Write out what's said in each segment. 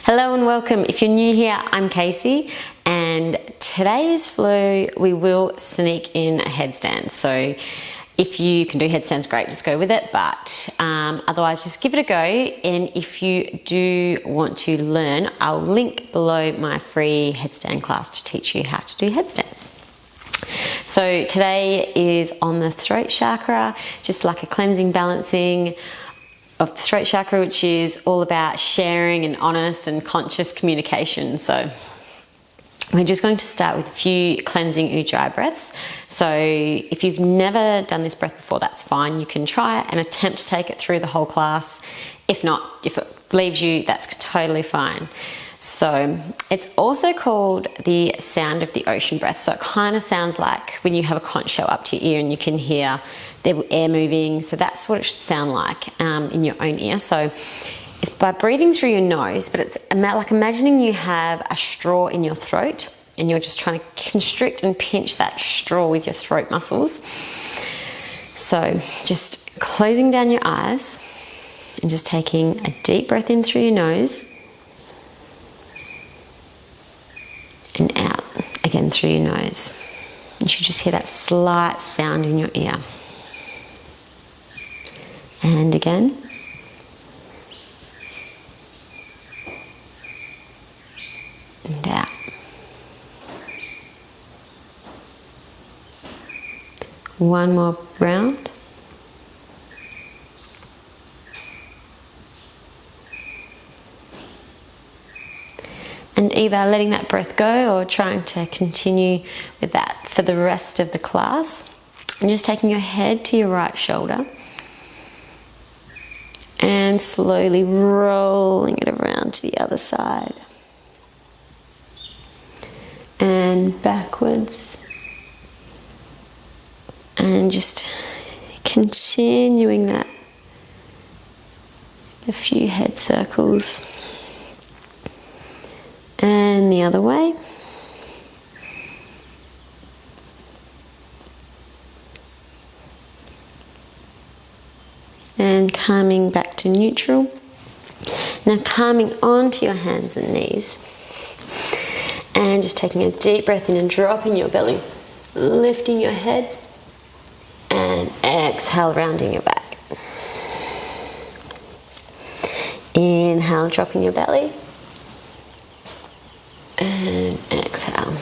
Hello and welcome. If you're new here, I'm Casey, and today's flow we will sneak in a headstand. So if you can do headstands, great, just go with it, but otherwise just give it a go. And if you do want to learn, I'll link below my free headstand class to teach you how to do headstands. So today is on the throat chakra, just like a cleansing, balancing of the throat chakra, which is all about sharing and honest and conscious communication. So we're just going to start with a few cleansing ujjayi breaths. So if you've never done this breath before, that's fine. You can try it and attempt to take it through the whole class. If not, if it leaves you, that's totally fine. So it's also called the sound of the ocean breath. So it kind of sounds like when you have a conch shell up to your ear and you can hear the air moving. So that's what it should sound like in your own ear. So it's by breathing through your nose, but it's like imagining you have a straw in your throat and you're just trying to constrict and pinch that straw with your throat muscles. So just closing down your eyes and just taking a deep breath in through your nose and out again through your nose. You should just hear that slight sound in your ear. And again. And out. One more round. And either letting that breath go or trying to continue with that for the rest of the class. And just taking your head to your right shoulder and slowly rolling it around to the other side. And backwards. And just continuing that. A few head circles. And the other way. And calming back to neutral. Now calming onto your hands and knees. And just taking a deep breath in and dropping your belly. Lifting your head. And exhale, rounding your back. Inhale, dropping your belly. And exhale.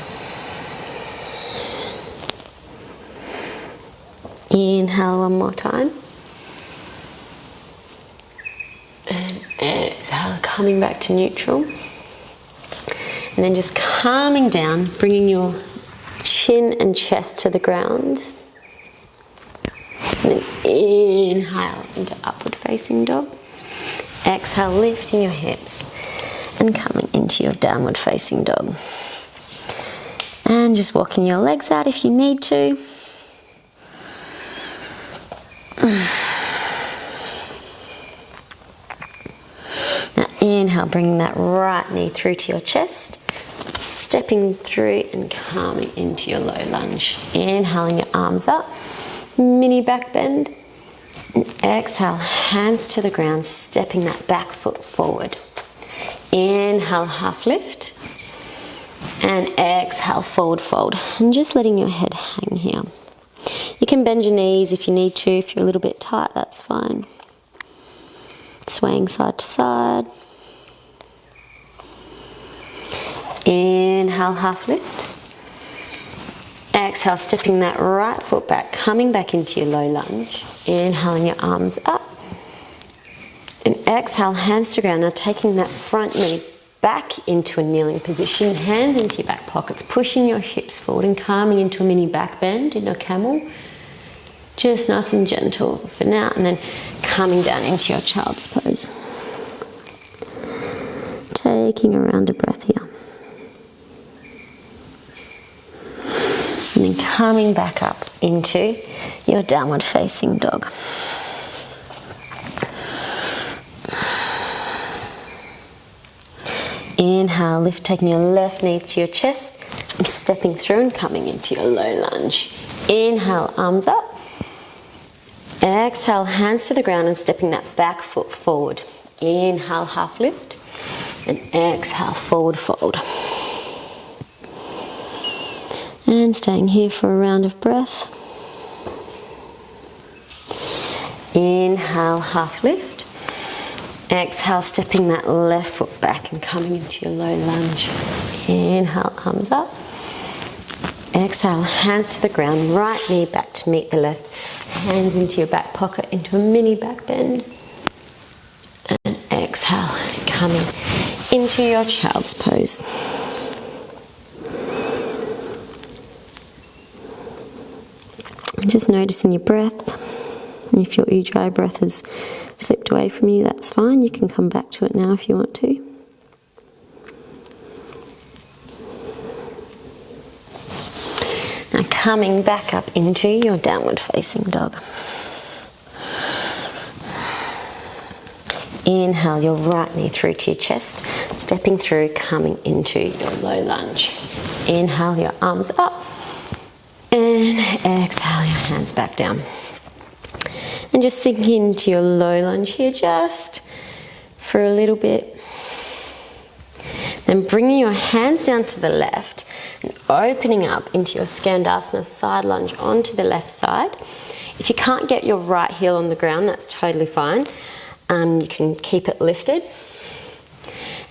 Inhale one more time. And exhale, coming back to neutral. And then just calming down, bringing your chin and chest to the ground. And then inhale into upward facing dog. Exhale, lifting your hips. And coming into your downward facing dog. And just walking your legs out if you need to. Now inhale, bringing that right knee through to your chest. Stepping through and calming into your low lunge. Inhaling your arms up. Mini back bend. And exhale, hands to the ground, stepping that back foot forward. Inhale, half lift. And exhale, forward fold. And just letting your head hang here. You can bend your knees if you need to. If you're a little bit tight, that's fine. Swaying side to side. Inhale, half lift. Exhale, stepping that right foot back, coming back into your low lunge. Inhaling your arms up. And exhale, hands to ground. Now taking that front knee back into a kneeling position, hands into your back pockets, pushing your hips forward and calming into a mini back bend in a camel. Just nice and gentle for now, and then coming down into your child's pose. Taking a round of breath here. And then coming back up into your downward facing dog. Inhale, lift, taking your left knee to your chest and stepping through and coming into your low lunge. Inhale, arms up. Exhale, hands to the ground and stepping that back foot forward. Inhale, half lift. And exhale, forward fold. And staying here for a round of breath. Inhale, half lift. Exhale, stepping that left foot back and coming into your low lunge. Inhale, arms up. Exhale, hands to the ground, right knee back to meet the left. Hands into your back pocket, into a mini back bend. And exhale, coming into your child's pose. Just noticing your breath. And if your ujjayi breath has slipped away from you, that's fine. You can come back to it now if you want to. Now coming back up into your downward facing dog. Inhale your right knee through to your chest, stepping through, coming into your low lunge. Inhale your arms up, and exhale your hands back down. And just sink into your low lunge here just for a little bit. Then bringing your hands down to the left and opening up into your Skandasana side lunge onto the left side. If you can't get your right heel on the ground, that's totally fine. You can keep it lifted.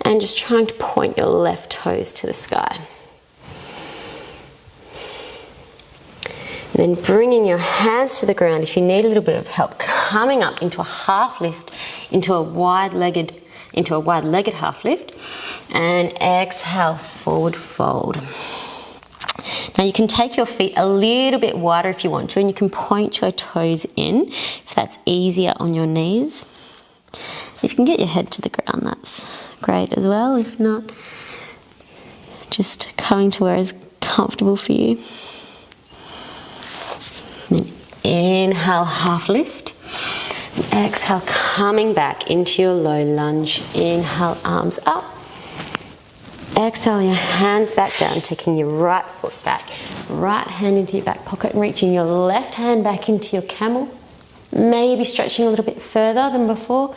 And just trying to point your left toes to the sky. And then bringing your hands to the ground if you need a little bit of help, coming up into a half lift, into a wide-legged half lift, and exhale, forward fold. Now you can take your feet a little bit wider if you want to, and you can point your toes in if that's easier on your knees. If you can get your head to the ground, that's great as well. If not, just coming to where is comfortable for you. Inhale, half lift. Exhale, coming back into your low lunge. Inhale, arms up. Exhale, your hands back down, taking your right foot back. Right hand into your back pocket and reaching your left hand back into your camel. Maybe stretching a little bit further than before.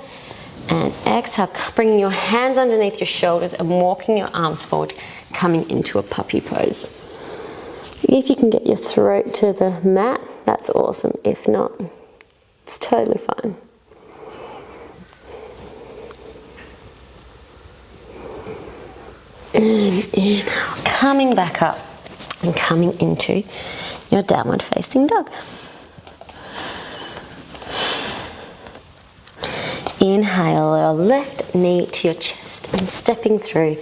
And exhale, bringing your hands underneath your shoulders and walking your arms forward, coming into a puppy pose. If you can get your throat to the mat, that's awesome. If not, it's totally fine. And inhale, coming back up and coming into your downward facing dog. Inhale, your left knee to your chest and stepping through,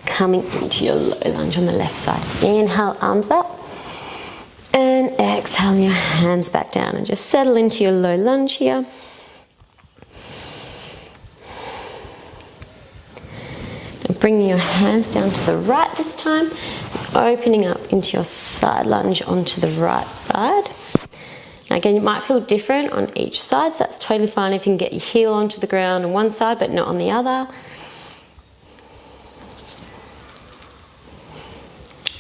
coming into your low lunge on the left side. Inhale, arms up. And exhale your hands back down and just settle into your low lunge here. And bringing your hands down to the right this time, opening up into your side lunge onto the right side. Now again, it might feel different on each side, so that's totally fine if you can get your heel onto the ground on one side but not on the other.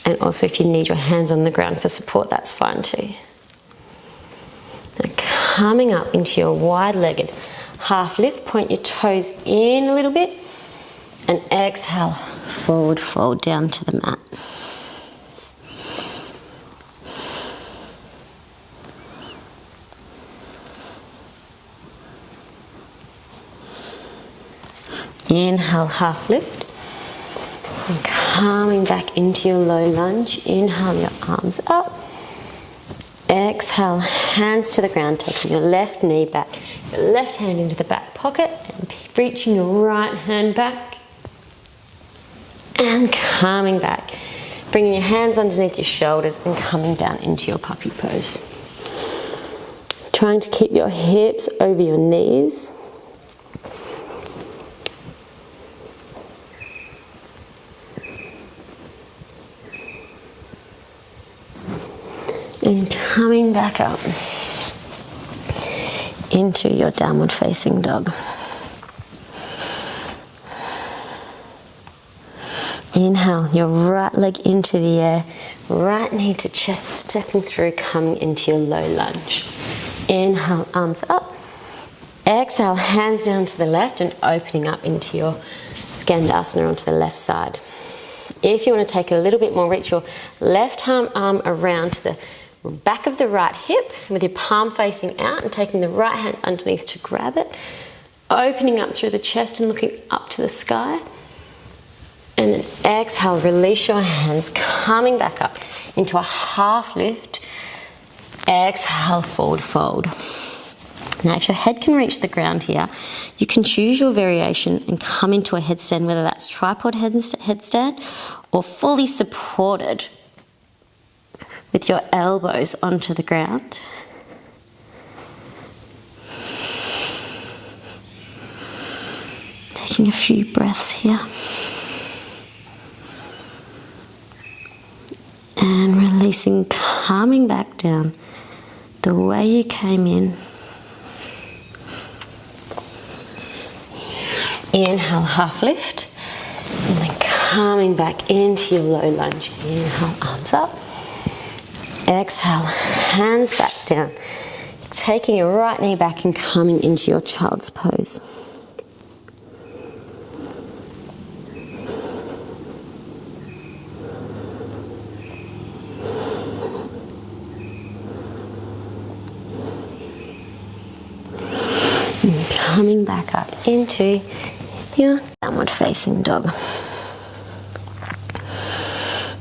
And also if you need your hands on the ground for support, that's fine too. Now coming up into your wide-legged half lift, point your toes in a little bit and exhale, forward fold down to the mat. Inhale, half lift. And coming back into your low lunge. Inhale your arms up. Exhale, hands to the ground, taking your left knee back, your left hand into the back pocket and reaching your right hand back. And coming back, bringing your hands underneath your shoulders and coming down into your puppy pose. Trying to keep your hips over your knees. And coming back up into your downward facing dog. Inhale your right leg into the air, right knee to chest, stepping through, coming into your low lunge. Inhale, arms up. Exhale, hands down to the left and opening up into your Skandasana onto the left side. If you want to take it a little bit more, reach your left arm around to the back of the right hip with your palm facing out and taking the right hand underneath to grab it, opening up through the chest and looking up to the sky. And then exhale, release your hands, coming back up into a half lift. Exhale, forward fold. Now, if your head can reach the ground here, you can choose your variation and come into a headstand, whether that's tripod headstand or fully supported with your elbows onto the ground. Taking a few breaths here. And releasing, coming back down the way you came in. Inhale, half lift, and then coming back into your low lunge. Inhale, arms up. Exhale, hands back down. Taking your right knee back and coming into your child's pose. And coming back up into your downward facing dog.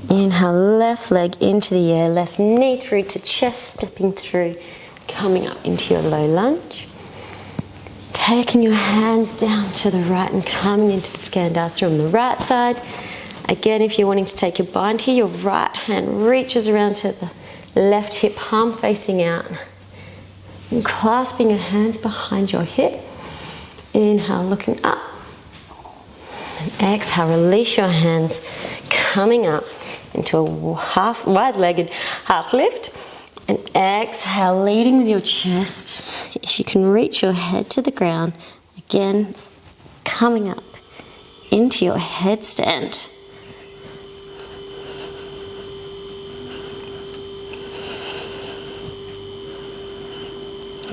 Inhale, left leg into the air, left knee through to chest, stepping through, coming up into your low lunge. Taking your hands down to the right and coming into the Skandasana on the right side. Again, if you're wanting to take your bind here, your right hand reaches around to the left hip, palm facing out. And clasping your hands behind your hip. Inhale, looking up. And exhale, release your hands, coming up into a wide-legged half lift. And exhale, leading with your chest. If you can reach your head to the ground, again, coming up into your headstand.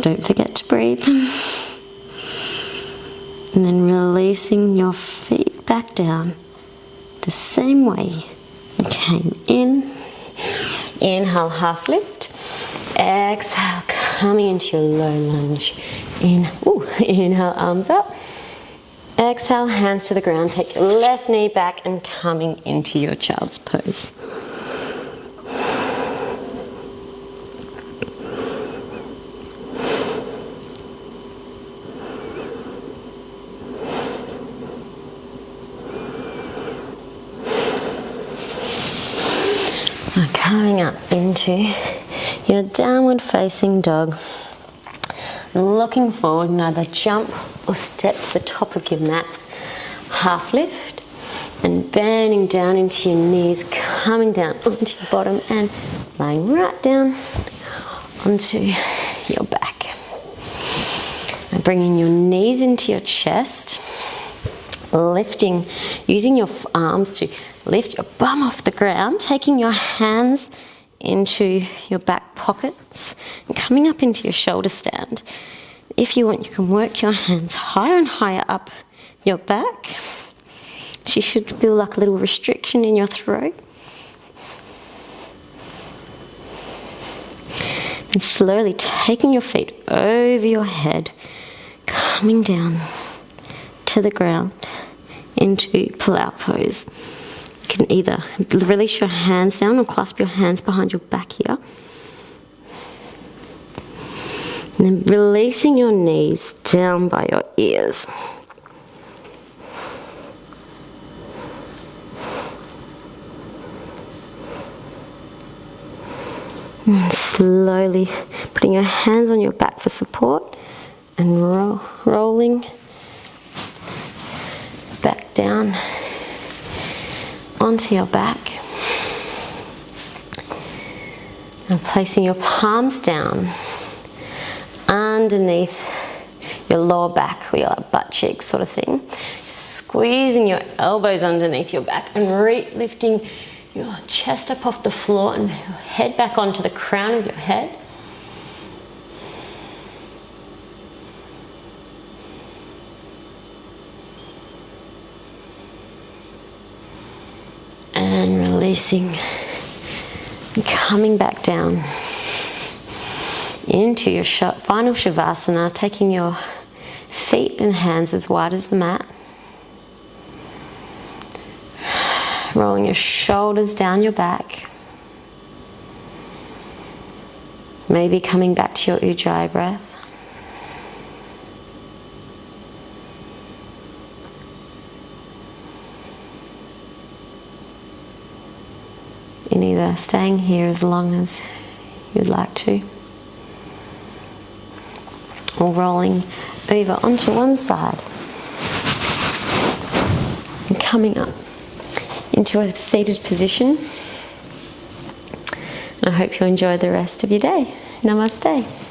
Don't forget to breathe. And then releasing your feet back down the same way you came in. Inhale, half lift. Exhale, coming into your low lunge. Inhale, arms up. Exhale, hands to the ground. Take your left knee back and coming into your child's pose. Coming up into your downward facing dog. Looking forward and either jump or step to the top of your mat. Half lift and bending down into your knees, coming down onto your bottom and lying right down onto your back. And bringing your knees into your chest, lifting, using your arms to lift your bum off the ground, taking your hands into your back pockets and coming up into your shoulder stand. If you want, you can work your hands higher and higher up your back. You should feel like a little restriction in your throat. And slowly taking your feet over your head, coming down to the ground into pull-out pose. You can either release your hands down or clasp your hands behind your back here. And then releasing your knees down by your ears. And slowly putting your hands on your back for support and rolling back down onto your back. And placing your palms down underneath your lower back, or your butt cheeks sort of thing. Squeezing your elbows underneath your back and lifting your chest up off the floor and your head back onto the crown of your head. and releasing, and coming back down into your final shavasana, taking your feet and hands as wide as the mat, rolling your shoulders down your back, maybe coming back to your ujjayi breath. And either staying here as long as you'd like to, or rolling over onto one side and coming up into a seated position. I hope you enjoy the rest of your day. Namaste.